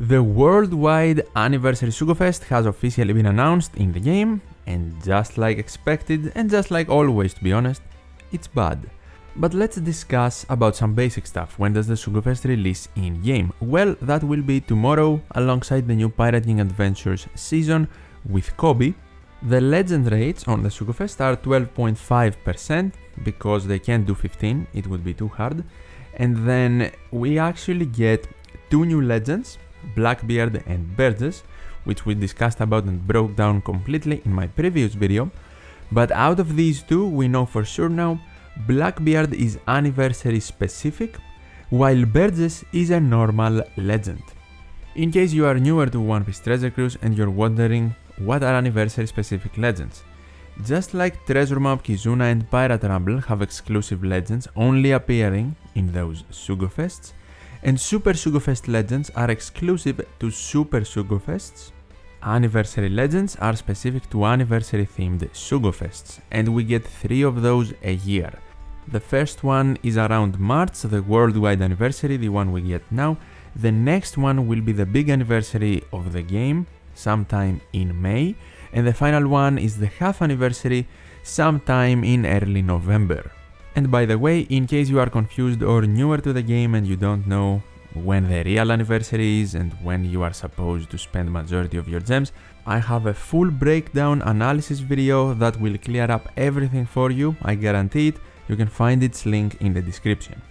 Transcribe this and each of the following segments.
The worldwide anniversary Sugo Fest has officially been announced in the game, and just like expected, and just like always to be honest, it's bad. But let's discuss about some basic stuff. When does the Sugo Fest release in-game? Well, that will be tomorrow alongside the new Pirating Adventures season with Kobe. The legend rates on the Sugo Fest are 12.5% because they can't do 15, it would be too hard. And then we actually get two new legends, Blackbeard and Burgess, which we discussed about and broke down completely in my previous video. But out of these two, we know for sure now, Blackbeard is anniversary specific, while Burgess is a normal legend. In case you are newer to One Piece Treasure Cruise and you're wondering what are anniversary specific legends, just like Treasure Map, Kizuna and Pirate Rumble have exclusive legends only appearing in those Sugo Fests, and Super Sugo Fest legends are exclusive to Super Sugo Fests, anniversary legends are specific to anniversary themed Sugo Fests, and we get 3 of those a year. The first one is around March, the worldwide anniversary, the one we get now. The next one will be the big anniversary of the game, sometime in May, and the final one is the half anniversary, sometime in early November. And by the way, in case you are confused or newer to the game and you don't know when the real anniversary is and when you are supposed to spend majority of your gems, I have a full breakdown analysis video that will clear up everything for you, I guarantee it. You can find its link in the description.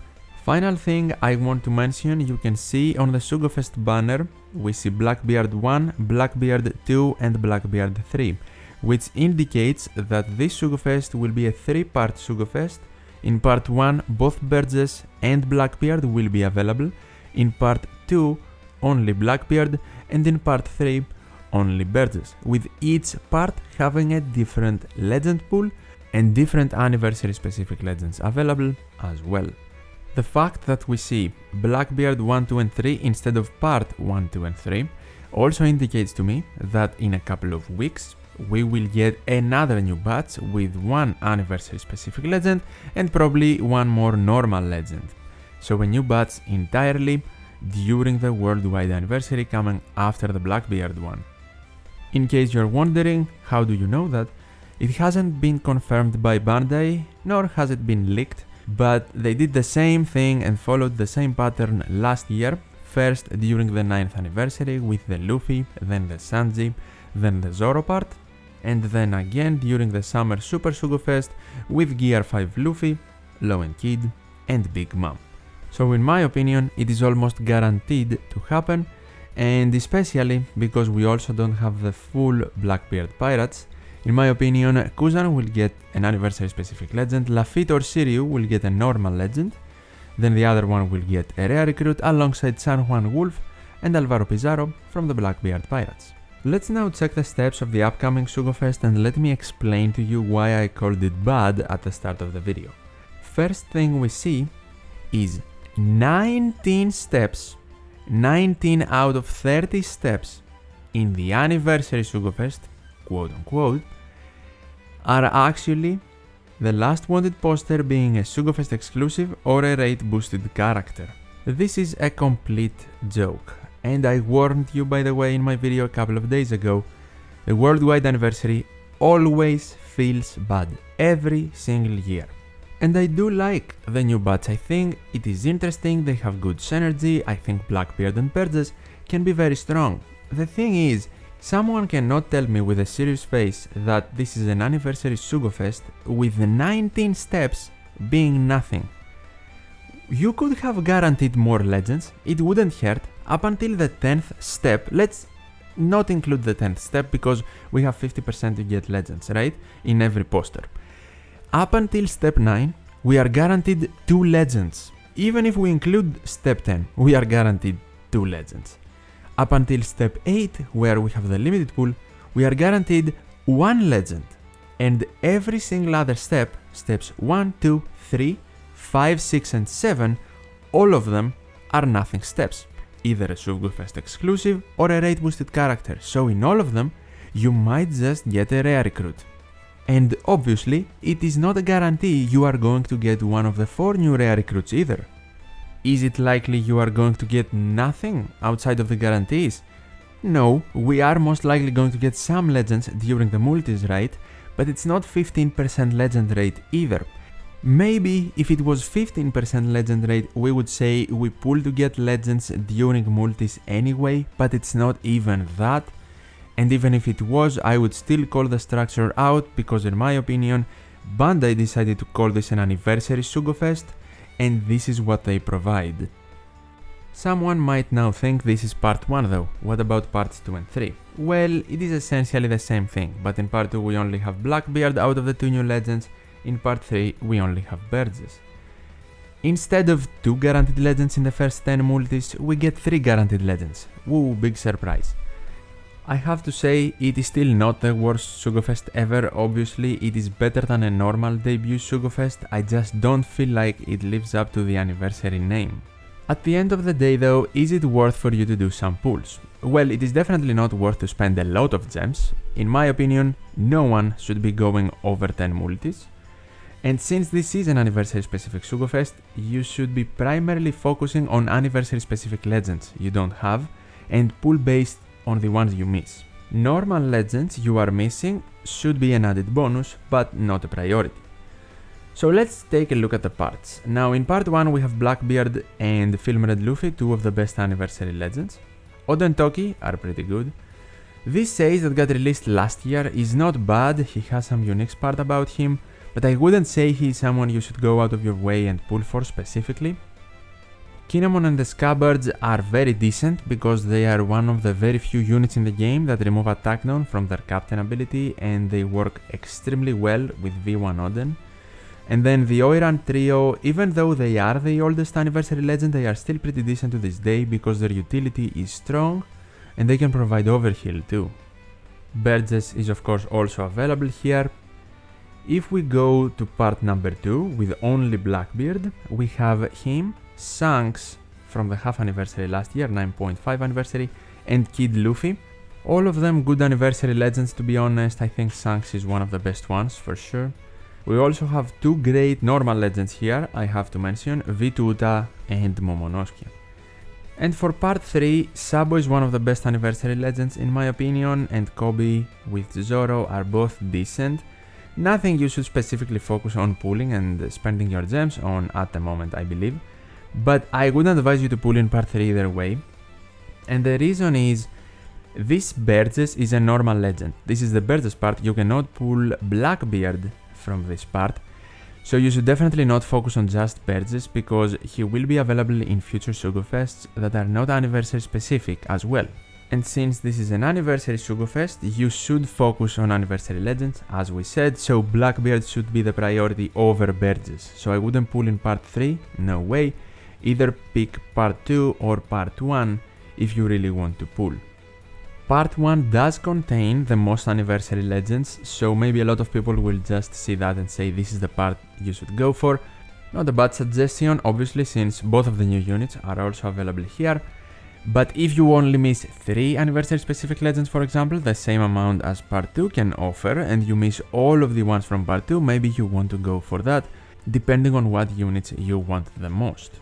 Final thing I want to mention, you can see on the Sugo Fest banner, we see Blackbeard 1, Blackbeard 2 and Blackbeard 3, which indicates that this Sugo Fest will be a 3-part Sugo Fest. In part 1, both Burgess and Blackbeard will be available, in part 2, only Blackbeard, and in part 3, only Burgess, with each part having a different legend pool and different anniversary specific legends available as well. The fact that we see Blackbeard 1, 2 and 3 instead of part 1, 2 and 3 also indicates to me that in a couple of weeks we will get another new batch with one anniversary specific legend and probably one more normal legend. So a new batch entirely during the worldwide anniversary coming after the Blackbeard one. In case you're wondering how do you know that, it hasn't been confirmed by Bandai nor has it been leaked, but they did the same thing and followed the same pattern last year, first during the 9th anniversary with the Luffy, then the Sanji, then the Zoro part, and then again during the Summer Super Sugo Fest with Gear 5 Luffy, Lowen Kid and Big Mom. So in my opinion it is almost guaranteed to happen, and especially because we also don't have the full Blackbeard pirates. In my opinion, Kuzan will get an anniversary specific legend, Lafitte or Shiryu will get a normal legend, then the other one will get a rare recruit alongside San Juan Wolf and Alvaro Pizarro from the Blackbeard Pirates. Let's now check the steps of the upcoming Sugo Fest and let me explain to you why I called it bad at the start of the video. First thing we see is 19 steps, 19 out of 30 steps in the anniversary Sugo Fest, quote unquote, are actually the last wanted poster being a Sugo Fest exclusive or a rate boosted character. This is a complete joke, and I warned you by the way in my video a couple of days ago, the worldwide anniversary always feels bad, every single year. And I do like the new batch, I think it is interesting, they have good synergy, I think Blackbeard and Burgess can be very strong. The thing is, someone cannot tell me with a serious face that this is an anniversary Sugo Fest with the 19 steps being nothing. You could have guaranteed more legends, it wouldn't hurt, up until the 10th step. Let's not include the 10th step because we have 50% to get legends, right? In every poster. Up until step 9, we are guaranteed 2 legends. Even if we include step 10, we are guaranteed 2 legends. Up until step 8, where we have the limited pool, we are guaranteed 1 legend. And every single other step, steps 1, 2, 3, 5, 6 and 7, all of them are nothing steps. Either a Sugo Fest exclusive or a rate boosted character, so in all of them, you might just get a rare recruit. And obviously, it is not a guarantee you are going to get one of the 4 new rare recruits either. is it likely you are going to get nothing outside of the guarantees? No, we are most likely going to get some legends during the multis, right? But it's not 15% legend rate either. Maybe if it was 15% legend rate, we would say we pull to get legends during multis anyway, but it's not even that. And even if it was, I would still call the structure out because in my opinion, Bandai decided to call this an anniversary Sugo Fest, and this is what they provide. Someone might now think this is part 1 though, what about parts 2 and 3? Well, it is essentially the same thing, but in part 2 we only have Blackbeard out of the 2 new legends, in part 3 we only have Burgess. Instead of 2 guaranteed legends in the first 10 multis, we get 3 guaranteed legends. Woo, big surprise. I have to say, it is still not the worst Sugo Fest ever. Obviously, it is better than a normal debut Sugo Fest, I just don't feel like it lives up to the anniversary name. At the end of the day though, is it worth for you to do some pulls? Well, it is definitely not worth to spend a lot of gems. In my opinion, no one should be going over 10 multis. And since this is an anniversary specific Sugo Fest, you should be primarily focusing on anniversary specific legends you don't have and pull based on the ones you miss. Normal legends you are missing should be an added bonus, but not a priority. So let's take a look at the parts. Now in part 1 we have Blackbeard and Film Red Luffy, 2 of the best anniversary legends. Oda and Toki are pretty good. This says that got released last year is not bad, he has some unique part about him, but I wouldn't say he is someone you should go out of your way and pull for specifically. Kinemon and the Scabbards are very decent because they are one of the very few units in the game that remove attack down from their captain ability and they work extremely well with V1 Oden. And then the Oiran trio, even though they are the oldest anniversary legend, they are still pretty decent to this day because their utility is strong and they can provide overheal too. Burgess is of course also available here. If we go to part number 2 with only Blackbeard, we have him, Shanks from the half anniversary last year, 9.5 anniversary, and Kid Luffy. All of them good anniversary legends, to be honest. I think Shanks is one of the best ones for sure. We also have 2 great normal legends here, I have to mention, Vituta and Momonosuke. And for part 3, Sabo is one of the best anniversary legends in my opinion, and Kobe with Zoro are both decent. Nothing you should specifically focus on pulling and spending your gems on at the moment, I believe. But I wouldn't advise you to pull in part 3 either way. And the reason is, this Burgess is a normal legend. This is the Burgess part, you cannot pull Blackbeard from this part. So you should definitely not focus on just Burgess because he will be available in future Sugo Fests that are not anniversary specific as well. And since this is an anniversary Sugo Fest, you should focus on anniversary legends as we said, so Blackbeard should be the priority over Burgess. So I wouldn't pull in part 3, no way. Either pick part 2 or part 1 if you really want to pull. Part 1 does contain the most anniversary legends, so maybe a lot of people will just see that and say this is the part you should go for. Not a bad suggestion, obviously, since both of the new units are also available here. But if you only miss 3 anniversary specific legends, for example, the same amount as part 2 can offer, and you miss all of the ones from part 2, maybe you want to go for that, depending on what units you want the most.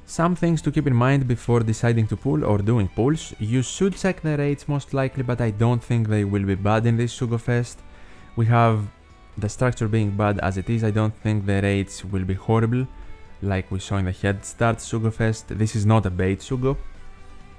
Some things to keep in mind before deciding to pull or doing pulls. You should check the rates most likely, but I don't think they will be bad in this Sugo Fest. We have the structure being bad as it is, I don't think the rates will be horrible, like we saw in the Head Start Sugo Fest. This is not a bait Sugo.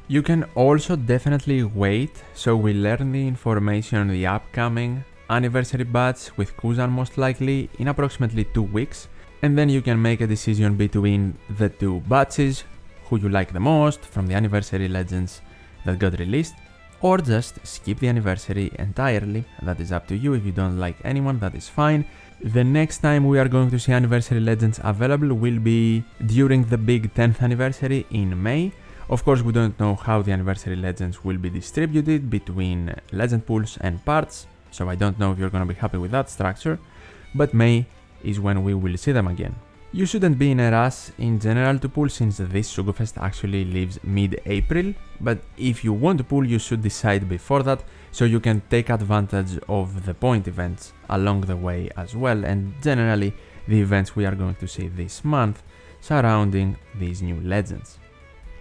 You can also definitely wait, so we learn the information on the upcoming anniversary batch with Kuzan most likely in approximately 2 weeks. And then you can make a decision between the 2 batches, who you like the most from the anniversary legends that got released, or just skip the anniversary entirely. That is up to you. If you don't like anyone, that is fine. The next time we are going to see anniversary legends available will be during the big 10th anniversary in May. Of course, we don't know how the anniversary legends will be distributed between legend pools and parts, so I don't know if you're gonna be happy with that structure, but May is when we will see them again. You shouldn't be in a rush in general to pull since this Sugo Fest actually leaves mid-April, but if you want to pull you should decide before that so you can take advantage of the point events along the way as well, and generally the events we are going to see this month surrounding these new legends.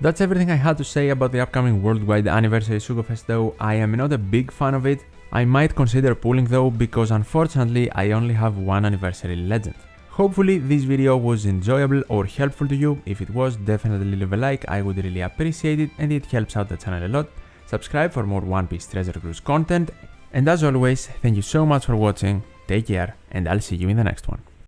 That's everything I had to say about the upcoming worldwide anniversary SugoFest though. I am not a big fan of it. I might consider pulling though because unfortunately I only have one anniversary legend. Hopefully this video was enjoyable or helpful to you. If it was, definitely leave a like, I would really appreciate it and it helps out the channel a lot. Subscribe for more One Piece Treasure Cruise content, and as always, thank you so much for watching, take care, and I'll see you in the next one.